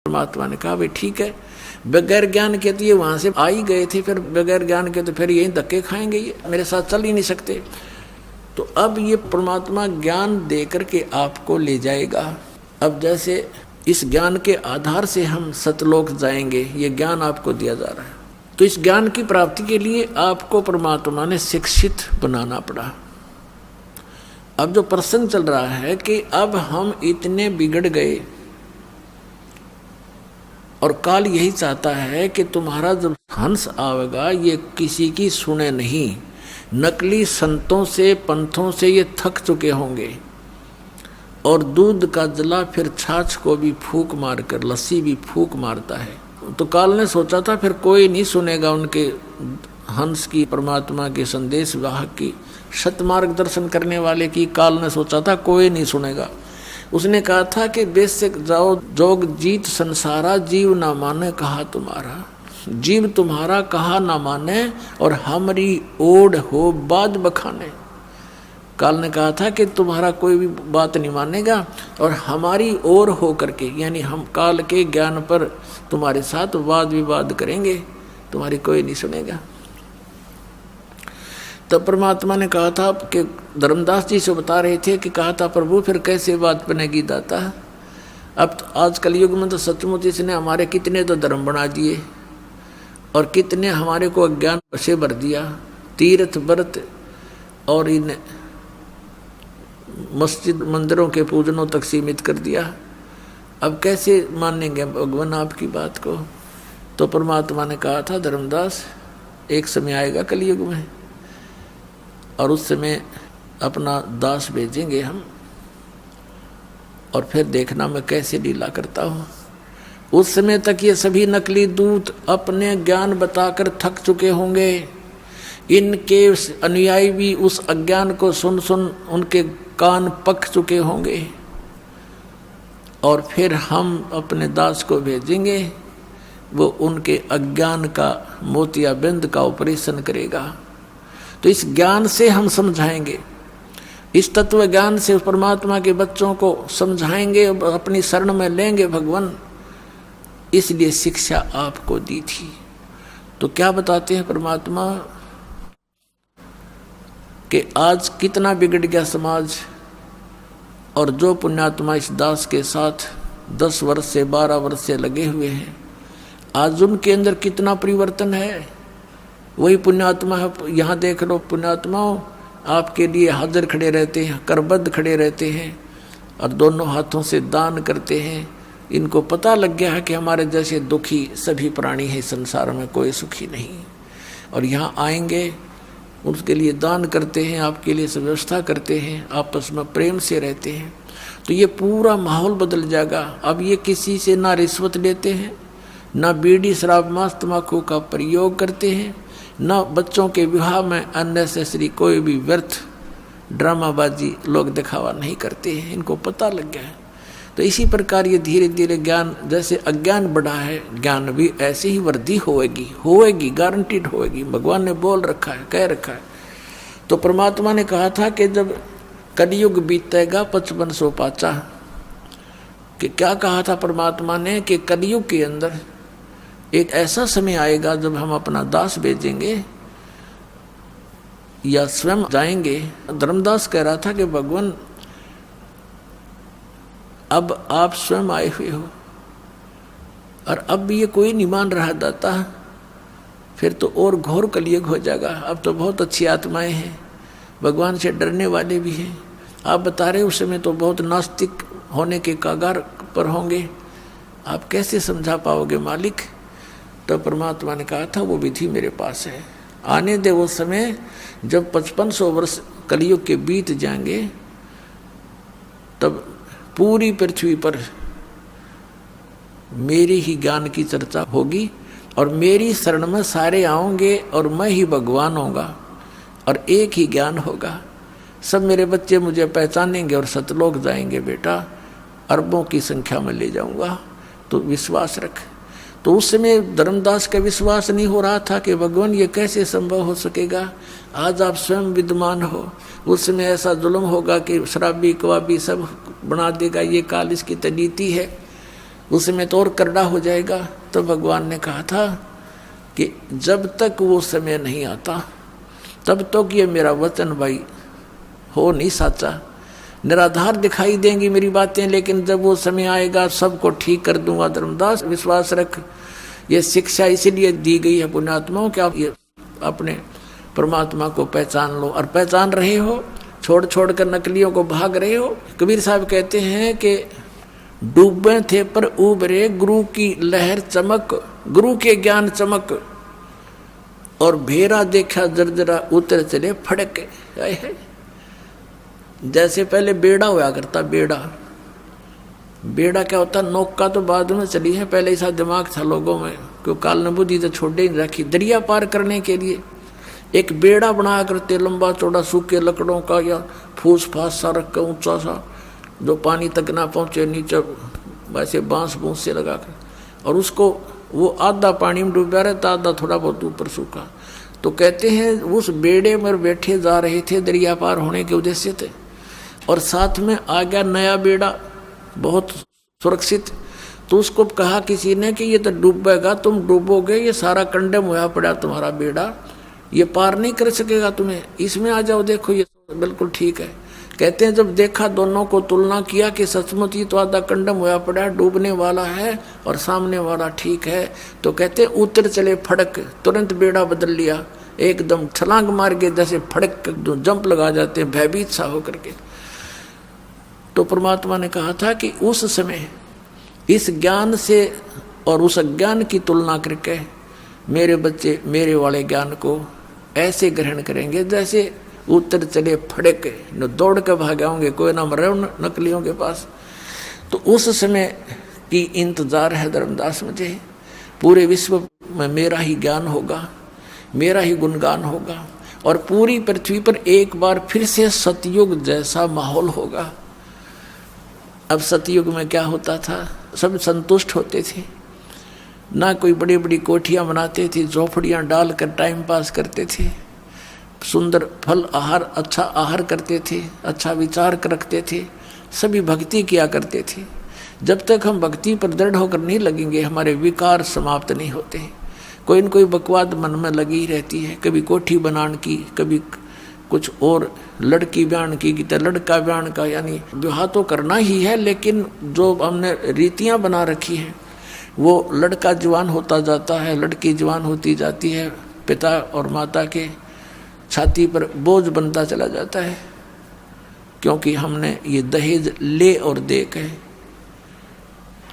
परमात्मा ने कहा भाई ठीक है, बगैर ज्ञान के तो ये वहां से आ ही गए थे, फिर बगैर ज्ञान के तो फिर यही धक्के खाएंगे, ये मेरे साथ चल ही नहीं सकते। तो अब ये परमात्मा ज्ञान दे करके आपको ले जाएगा। अब जैसे इस ज्ञान के आधार से हम सतलोक जाएंगे, ये ज्ञान आपको दिया जा रहा है। तो इस ज्ञान की प्राप्ति के लिए आपको परमात्मा ने शिक्षित बनाना पड़ा। अब जो प्रसंग चल रहा है कि अब हम इतने बिगड़ गए और काल यही चाहता है कि तुम्हारा जब हंस आवेगा ये किसी की सुने नहीं। नकली संतों से पंथों से ये थक चुके होंगे और दूध का जला फिर छाछ को भी फूंक मारकर लस्सी भी फूंक मारता है। तो काल ने सोचा था फिर कोई नहीं सुनेगा उनके हंस की, परमात्मा के संदेश वाहक की, सत मार्गदर्शन करने वाले की। काल ने सोचा था कोई नहीं सुनेगा। उसने कहा था कि बेशक जाओ जोग जीत संसारा, जीव ना माने कहा तुम्हारा। जीव तुम्हारा कहा ना माने और हमारी ओढ़ हो बाद बखाने। काल ने कहा था कि तुम्हारा कोई भी बात नहीं मानेगा और हमारी ओर हो करके, यानी हम काल के ज्ञान पर तुम्हारे साथ वाद विवाद करेंगे, तुम्हारी कोई नहीं सुनेगा। तब परमात्मा ने कहा था कि धर्मदास जी से बता रहे थे कि कहा था प्रभु फिर कैसे बात बनेगी दाता। अब तो आज कलयुग में तो सचमुच इसने हमारे कितने तो धर्म बना दिए और कितने हमारे को अज्ञान से भर दिया। तीर्थ व्रत और इन मस्जिद मंदिरों के पूजनों तक सीमित कर दिया। अब कैसे मानेंगे भगवान आपकी बात को। तो परमात्मा ने कहा था धर्मदास एक समय आएगा कलयुग में और उस समय अपना दास भेजेंगे हम और फिर देखना मैं कैसे लीला करता हूँ। उस समय तक ये सभी नकली दूत अपने ज्ञान बताकर थक चुके होंगे। इनके अनुयायी भी उस अज्ञान को सुन सुन उनके कान पक चुके होंगे और फिर हम अपने दास को भेजेंगे, वो उनके अज्ञान का मोतियाबिंद का ऑपरेशन करेगा। तो इस ज्ञान से हम समझाएंगे, इस तत्व ज्ञान से परमात्मा के बच्चों को समझाएंगे, अपनी शरण में लेंगे भगवान। इसलिए शिक्षा आपको दी थी। तो क्या बताते हैं परमात्मा कि आज कितना बिगड़ गया समाज और जो पुण्यात्मा इस दास के साथ 10 वर्ष से 12 वर्ष से लगे हुए हैं, आज उनके अंदर कितना परिवर्तन है। वही पुण्यात्मा है, यहाँ देख लो पुण्यात्माओं आपके लिए हाजिर खड़े रहते हैं, करबद्ध खड़े रहते हैं और दोनों हाथों से दान करते हैं। इनको पता लग गया है कि हमारे जैसे दुखी सभी प्राणी हैं संसार में, कोई सुखी नहीं। और यहाँ आएंगे उसके लिए दान करते हैं, आपके लिए व्यवस्था करते हैं, आपस में प्रेम से रहते हैं। तो ये पूरा माहौल बदल जाएगा। अब ये किसी से ना रिश्वत लेते हैं, ना बीड़ी शराब मांस तम्बाकू का प्रयोग करते हैं, ना बच्चों के विवाह में अननेसेसरी कोई भी व्यर्थ ड्रामाबाजी लोग दिखावा नहीं करते हैं। इनको पता लग गया है। तो इसी प्रकार ये धीरे धीरे ज्ञान, जैसे अज्ञान बढ़ा है ज्ञान भी ऐसे ही वृद्धि होएगी, गारंटीड होएगी। भगवान ने बोल रखा है, कह रखा है। तो परमात्मा ने कहा था कि जब कलयुग बीतेगा 5500 पाचा, कि क्या कहा था परमात्मा ने कि कलयुग के अंदर एक ऐसा समय आएगा जब हम अपना दास भेजेंगे या स्वयं जाएंगे। धर्मदास कह रहा था कि भगवान अब आप स्वयं आए हुए हो और अब भी ये कोई नहीं मान रहा दाता, फिर तो और घोर कलयुग हो जाएगा। अब तो बहुत अच्छी आत्माएं हैं, भगवान से डरने वाले भी हैं। आप बता रहे उस समय तो बहुत नास्तिक होने के कागार पर होंगे, आप कैसे समझा पाओगे मालिक। तो परमात्मा ने कहा था वो विधि मेरे पास है, आने दे वो समय जब 5500 वर्ष कलयुग के बीत जाएंगे, तब पूरी पृथ्वी पर मेरी ही ज्ञान की चर्चा होगी और मेरी शरण में सारे आओगे और मैं ही भगवान होगा और एक ही ज्ञान होगा। सब मेरे बच्चे मुझे पहचानेंगे और सतलोक जाएंगे बेटा, अरबों की संख्या में ले जाऊंगा। तो विश्वास रख। तो उस समय धर्मदास का विश्वास नहीं हो रहा था कि भगवान ये कैसे संभव हो सकेगा। आज आप स्वयं विद्यमान हो, उस समय ऐसा जुल्म होगा कि शराबी कवाबी सब बना देगा, ये काल इसकी तनीति है। उसमें तो और करड़ा हो जाएगा। तो भगवान ने कहा था कि जब तक वो समय नहीं आता तब तक ये मेरा वचन भाई हो नहीं साचा। निराधार दिखाई देंगी मेरी बातें, लेकिन जब वो समय आएगा सबको ठीक कर दूंगा। धर्मदास विश्वास रख। ये शिक्षा इसीलिए दी गई है पुण्यात्माओं कि आप ये अपने परमात्मा को पहचान लो, और पहचान रहे हो, छोड़ छोड़ कर नकलियों को भाग रहे हो। कबीर साहब कहते हैं कि डूबे थे पर उबरे गुरु की लहर चमक, गुरु के ज्ञान चमक, और भेरा देखा जर्जरा उतर चले फड़क। जैसे पहले बेड़ा हुआ करता, बेड़ा क्या होता, नौका तो बाद में चली है, पहले ऐसा दिमाग था लोगों में, क्योंकि काल ने बुद्धि तो छोड़े ही रखी। दरिया पार करने के लिए एक बेड़ा बनाया करते, लंबा चौड़ा, सूखे लकड़ों का या फूस फास सा रख कर ऊंचा सा, जो पानी तक ना पहुंचे, नीचे वैसे बांस बूंस से लगा कर, और उसको वो आधा पानी में डूबा रहता, आधा थोड़ा बहुत ऊपर सूखा। तो कहते हैं उस बेड़े में बैठे जा रहे थे दरिया पार होने के उद्देश्य थे, और साथ में आ गया नया बेड़ा बहुत सुरक्षित। तो उसको कहा किसी ने कि ये तो डूबेगा, तुम डूबोगे, ये सारा कंडम हुआ पड़ा तुम्हारा बेड़ा, ये पार नहीं कर सकेगा तुम्हें, इसमें आ जाओ, देखो ये बिल्कुल ठीक है। कहते हैं जब देखा, दोनों को तुलना किया कि सचमुच ही तो आधा कंडम हुआ पड़ा है, डूबने वाला है, और सामने वाला ठीक है। तो कहते हैं उतर चले फड़क, तुरंत बेड़ा बदल लिया, एकदम छलांग मार के जैसे फड़क जंप लगा जाते हैं भयभीत सा होकर के। तो परमात्मा ने कहा था कि उस समय इस ज्ञान से और उस अज्ञान की तुलना करके मेरे बच्चे मेरे वाले ज्ञान को ऐसे ग्रहण करेंगे जैसे उतर चले फड़क, न दौड़ के भागे होंगे, कोई ना मरे नकलियों के पास। तो उस समय की इंतजार है धर्मदास मुझे, पूरे विश्व में मेरा ही ज्ञान होगा, मेरा ही गुणगान होगा, और पूरी पृथ्वी पर एक बार फिर से सतयुग जैसा माहौल होगा। अब सतयुग में क्या होता था, सब संतुष्ट होते थे, ना कोई बड़ी बड़ी कोठियाँ बनाते थे, झोपड़ियाँ डाल कर टाइम पास करते थे, सुंदर फल आहार, अच्छा आहार करते थे, अच्छा विचार रखते थे, सभी भक्ति किया करते थे। जब तक हम भक्ति पर दृढ़ होकर नहीं लगेंगे, हमारे विकार समाप्त नहीं होते। कोई न कोई बकवाद मन में लगी रहती है, कभी कोठी बनाने की, कभी कुछ और लड़की ब्यान की, लड़का ब्यान का, यानी विवाह तो करना ही है, लेकिन जो हमने रीतियां बना रखी हैं वो लड़का जवान होता जाता है, लड़की जवान होती जाती है, पिता और माता के छाती पर बोझ बनता चला जाता है, क्योंकि हमने ये दहेज ले और दे के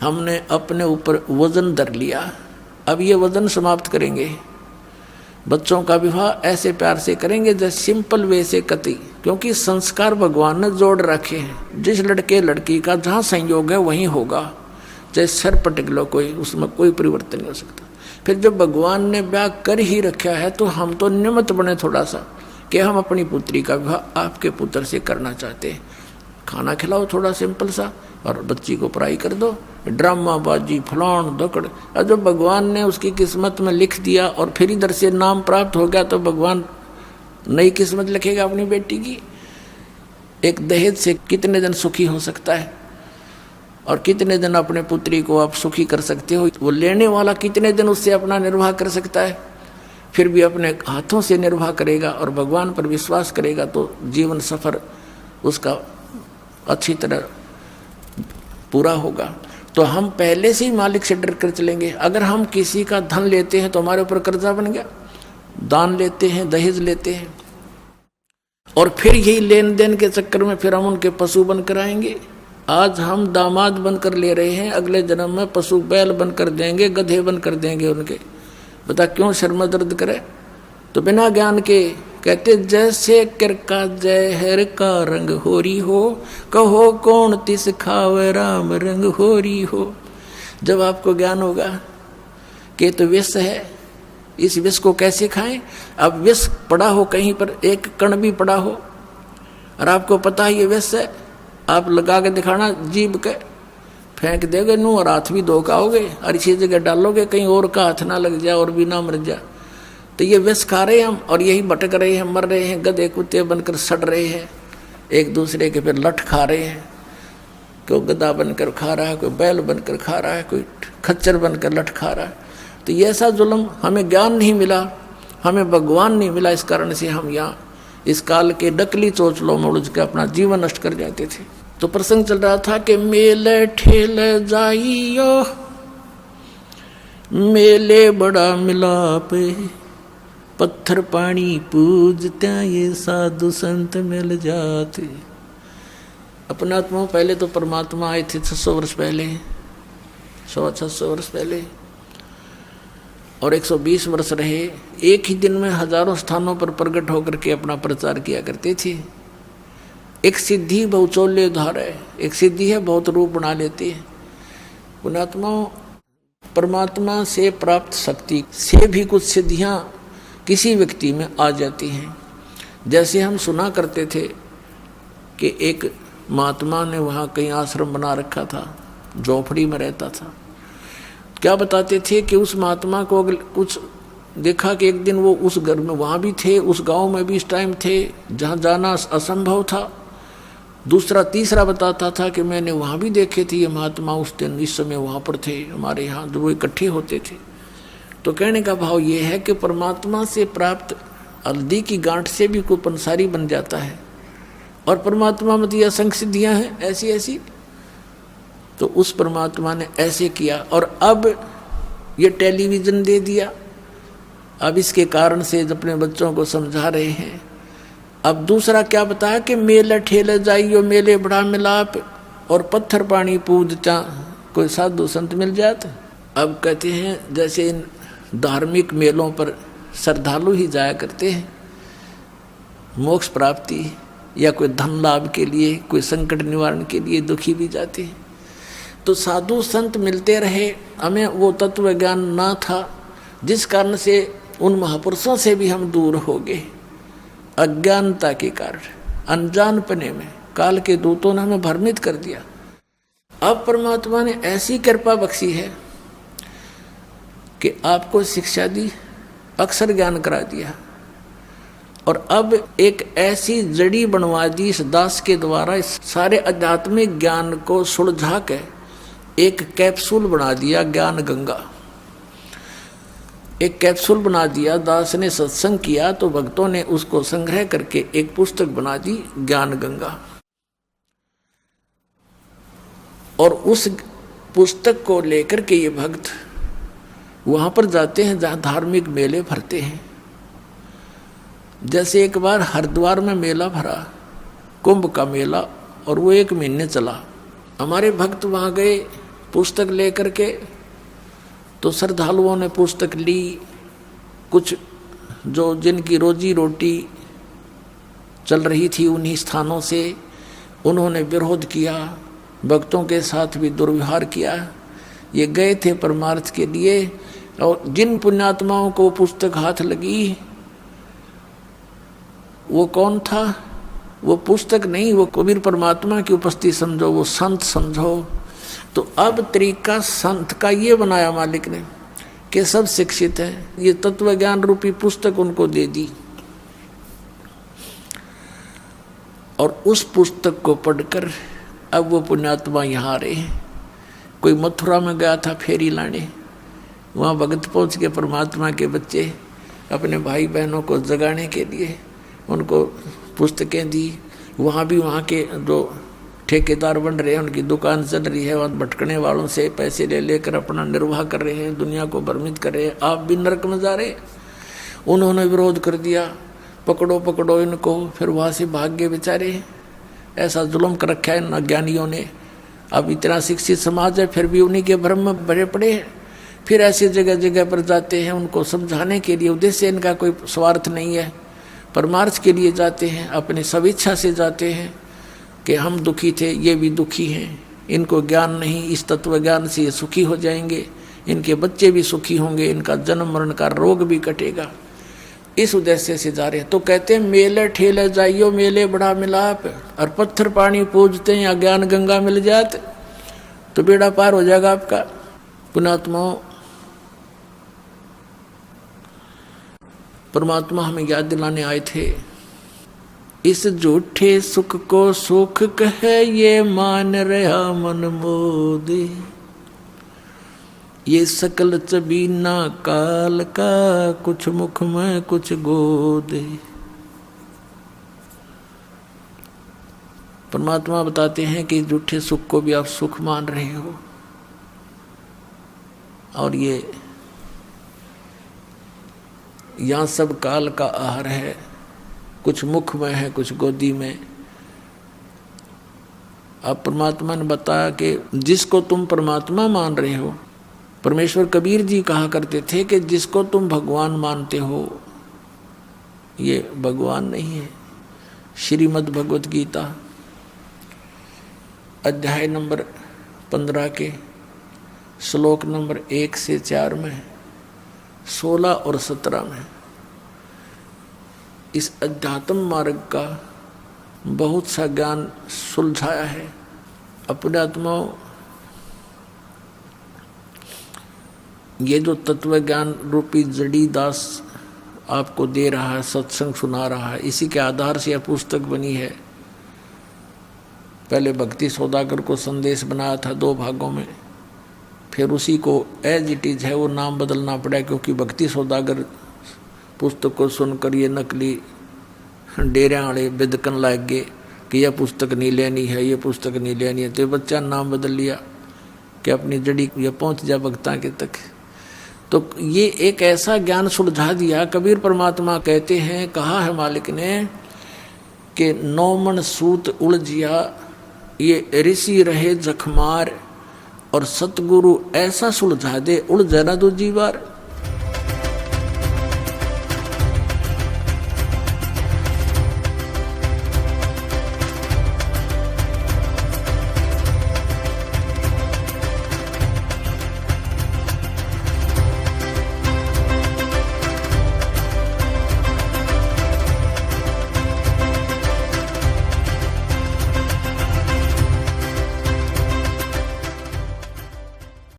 हमने अपने ऊपर वजन धर लिया। अब ये वजन समाप्त करेंगे, बच्चों का विवाह ऐसे प्यार से करेंगे जैसे सिंपल वे से कति, क्योंकि संस्कार भगवान ने जोड़ रखे हैं। जिस लड़के लड़की का जहाँ संयोग है वहीं होगा, चाहे सर पटक लो कोई, उसमें कोई परिवर्तन नहीं हो सकता। फिर जब भगवान ने ब्याह कर ही रखा है तो हम तो निमित्त बने थोड़ा सा कि हम अपनी पुत्री का विवाह आपके पुत्र से करना चाहते हैं। खाना खिलाओ थोड़ा सिंपल सा, और बच्ची को पढ़ाई कर दो, ड्रामाबाजी फलान दकड़। और जब भगवान ने उसकी किस्मत में लिख दिया और फिर इधर से नाम प्राप्त हो गया, तो भगवान नई किस्मत लिखेगा अपनी बेटी की। एक दहेज से कितने दिन सुखी हो सकता है, और कितने दिन अपने पुत्री को आप सुखी कर सकते हो, वो लेने वाला कितने दिन उससे अपना निर्वाह कर सकता है। फिर भी अपने हाथों से निर्वाह करेगा और भगवान पर विश्वास करेगा तो जीवन सफर उसका अच्छी तरह पूरा होगा। तो हम पहले से ही मालिक से डर कर चलेंगे। अगर हम किसी का धन लेते हैं तो हमारे ऊपर कर्जा बन गया, दान लेते हैं, दहेज लेते हैं, और फिर यही लेन देन के चक्कर में फिर हम उनके पशु बनकर आएंगे। आज हम दामाद बनकर ले रहे हैं, अगले जन्म में पशु बैल बनकर देंगे, गधे बनकर देंगे उनके। बता क्यों शर्म दर्द करे। तो बिना ज्ञान के कहते जैसे किरका जहर का रंग होरी हो, कहो कौन तिस खावे राम रंग होरी हो। जब आपको ज्ञान होगा कि तो विष है, इस विष को कैसे खाएं। अब विष पड़ा हो कहीं पर, एक कण भी पड़ा हो और आपको पता है ये विष है, आप लगा के दिखाना, जीभ के फेंक देगे नू और हाथ भी धो खाओगे, और इसी जगह डालोगे कहीं और का हाथ ना लग जाए और भी ना मर जाए। तो ये विष खा रहे हैं हम, और यही भटक रहे हैं, मर रहे हैं, गधे कुत्ते बनकर सड़ रहे हैं, एक दूसरे के फिर लठ खा रहे हैं। कोई गधा बनकर खा रहा है, कोई बैल बनकर खा रहा है, कोई खच्चर बनकर लटखा रहा है। तो ये ऐसा जुल्म, हमें ज्ञान नहीं मिला, हमें भगवान नहीं मिला, इस कारण से हम यहाँ इस काल के नकली चोचलों में उलझ के अपना जीवन नष्ट कर जाते थे। तो प्रसंग चल रहा था कि मेले ठेले जाइयो मेले बड़ा मिलाप, पत्थर पानी पूजते ये साधु संत मिल जाते। अपने आत्मा पहले तो परमात्मा आए थे 600 वर्ष पहले, 600 वर्ष पहले, और 120 वर्ष रहे। एक ही दिन में हजारों स्थानों पर प्रकट होकर के अपना प्रचार किया करते थे। एक सिद्धि बहुचोल्य उधार है, एक सिद्धि है बहुत रूप बना लेती है। पुण्यात्मा परमात्मा से प्राप्त शक्ति से भी कुछ सिद्धियां किसी व्यक्ति में आ जाती हैं। जैसे हम सुना करते थे कि एक महात्मा ने वहाँ कहीं आश्रम बना रखा था, झोपड़ी में रहता था। क्या बताते थे कि उस महात्मा को कुछ देखा कि एक दिन वो उस घर में वहाँ भी थे, उस गांव में भी इस टाइम थे जहाँ जाना असंभव था। दूसरा तीसरा बताता था कि मैंने वहाँ भी देखे थे ये महात्मा उस दिन इस समय वहाँ पर थे, हमारे यहाँ जो वो इकट्ठे होते थे। तो कहने का भाव ये है कि परमात्मा से प्राप्त हल्दी की गांठ से भी कोई पंसारी बन जाता है, और परमात्मा में तो असंख्य सिद्धियाँ हैं ऐसी ऐसी। तो उस परमात्मा ने ऐसे किया, और अब ये टेलीविज़न दे दिया। अब इसके कारण से अपने बच्चों को समझा रहे हैं। अब दूसरा क्या बताया कि मेले ठेले जाइयो मेले बड़ा मिलाप, और पत्थर पानी पूजता कोई साधु संत मिल जाते। अब कहते हैं जैसे इन धार्मिक मेलों पर श्रद्धालु ही जाया करते हैं मोक्ष प्राप्ति या कोई धन लाभ के लिए, कोई संकट निवारण के लिए दुखी भी जाते हैं। तो साधु संत मिलते रहे, हमें वो तत्व ज्ञान ना था, जिस कारण से उन महापुरुषों से भी हम दूर हो गए। अज्ञानता के कारण, अनजानपने में काल के दूतों ने हमें भ्रमित कर दिया। अब परमात्मा ने ऐसी कृपा बख्शी है कि आपको शिक्षा दी, अक्षर ज्ञान करा दिया, और अब एक ऐसी जड़ी बनवा दी इस दास के द्वारा, इस सारे आध्यात्मिक ज्ञान को सुलझा के एक कैप्सूल बना दिया, ज्ञान गंगा। एक कैप्सूल बना दिया। दास ने सत्संग किया तो भक्तों ने उसको संग्रह करके एक पुस्तक बना दी, ज्ञान गंगा। और उस पुस्तक को लेकर के ये भक्त वहाँ पर जाते हैं जहाँ धार्मिक मेले भरते हैं। जैसे एक बार हरिद्वार में मेला भरा, कुंभ का मेला, और वो 1 महीने चला। हमारे भक्त वहाँ गए पुस्तक लेकर के, तो श्रद्धालुओं ने पुस्तक ली। कुछ जो जिनकी रोजी रोटी चल रही थी उन्हीं स्थानों से, उन्होंने विरोध किया, भक्तों के साथ भी दुर्व्यवहार किया। ये गए थे परमार्थ के लिए, और जिन पुण्यात्माओं को पुस्तक हाथ लगी वो कौन था? वो पुस्तक नहीं, वो कबीर परमात्मा की उपस्थिति समझो, वो संत समझो। तो अब तरीका संत का ये बनाया मालिक ने कि सब शिक्षित हैं, ये तत्व ज्ञान रूपी पुस्तक उनको दे दी, और उस पुस्तक को पढ़कर अब वो पुण्यात्मा यहाँ आ रहे हैं। कोई मथुरा में गया था फेरी लाने, वहाँ भगत पहुँच के परमात्मा के बच्चे अपने भाई बहनों को जगाने के लिए उनको पुस्तकें दी। वहाँ भी वहाँ के जो ठेकेदार बन रहे हैं, उनकी दुकान चल रही है, वहाँ भटकने वालों से पैसे ले लेकर अपना निर्वाह कर रहे हैं, दुनिया को भ्रमित कर रहे हैं। आप भी नरक में जा रहे। उन्होंने विरोध कर दिया, पकड़ो पकड़ो इनको। फिर वहाँ से भाग गए बेचारे। ऐसा जुल्म कर रखा है इन अज्ञानियों ने। अब इतना शिक्षित समाज है फिर भी उन्हीं के भ्रम में भरे पड़े हैं। फिर ऐसी जगह जगह पर जाते हैं उनको समझाने के लिए। उद्देश्य इनका कोई स्वार्थ नहीं है, परमार्थ के लिए जाते हैं, अपनी स्वेच्छा से जाते हैं कि हम दुखी थे, ये भी दुखी हैं, इनको ज्ञान नहीं, इस तत्व ज्ञान से ये सुखी हो जाएंगे, इनके बच्चे भी सुखी होंगे, इनका जन्म मरण का रोग भी कटेगा। इस उद्देश्य से जा रहे हैं। तो कहते हैं मेले ठेले जाइयो मेले बड़ा मिलाप, और पत्थर पानी पूजते हैं या ज्ञान गंगा मिल जाते तो बेड़ा पार हो जाएगा आपका। पुण्यात्मा परमात्मा हमें याद दिलाने आए थे इस झूठे सुख को सुख कहे ये मान रहा मन मोदे। ये सकल चबीना काल का कुछ मुख में कुछ गोदे। परमात्मा बताते हैं कि झूठे सुख को भी आप सुख मान रहे हो और ये यहाँ सब काल का आहार है, कुछ मुख में है कुछ गोदी में। अब परमात्मा ने बताया कि जिसको तुम परमात्मा मान रहे हो, परमेश्वर कबीर जी कहा करते थे कि जिसको तुम भगवान मानते हो ये भगवान नहीं है। श्रीमद् भगवत गीता अध्याय नंबर 15 के श्लोक नंबर 1 से 4 में, 16 और 17 में इस अध्यात्म मार्ग का बहुत सा ज्ञान सुलझाया है। अपने आत्माओं, ये जो तत्व ज्ञान रूपी जड़ी दास आपको दे रहा है, सत्संग सुना रहा है, इसी के आधार से यह पुस्तक बनी है। पहले भक्ति सौदागर को संदेश बनाया था 2 भागों में, फिर उसी को एज इट इज है वो नाम बदलना पड़ा, क्योंकि भक्ति सौदागर पुस्तक को सुनकर ये नकली डेरे वाले बिदकन लग गए कि यह पुस्तक नहीं लेनी है, ये पुस्तक नहीं लेनी है। तो बच्चा नाम बदल लिया कि अपनी जड़ी ये पहुँच जा भक्ता के तक। तो ये एक ऐसा ज्ञान सुलझा दिया। कबीर परमात्मा कहते हैं, कहा है मालिक ने कि 9 मन सूत उलझिया ये ऋषि रहे जखमार, और सतगुरु ऐसा सुलझा दे उलझना दूजी बार।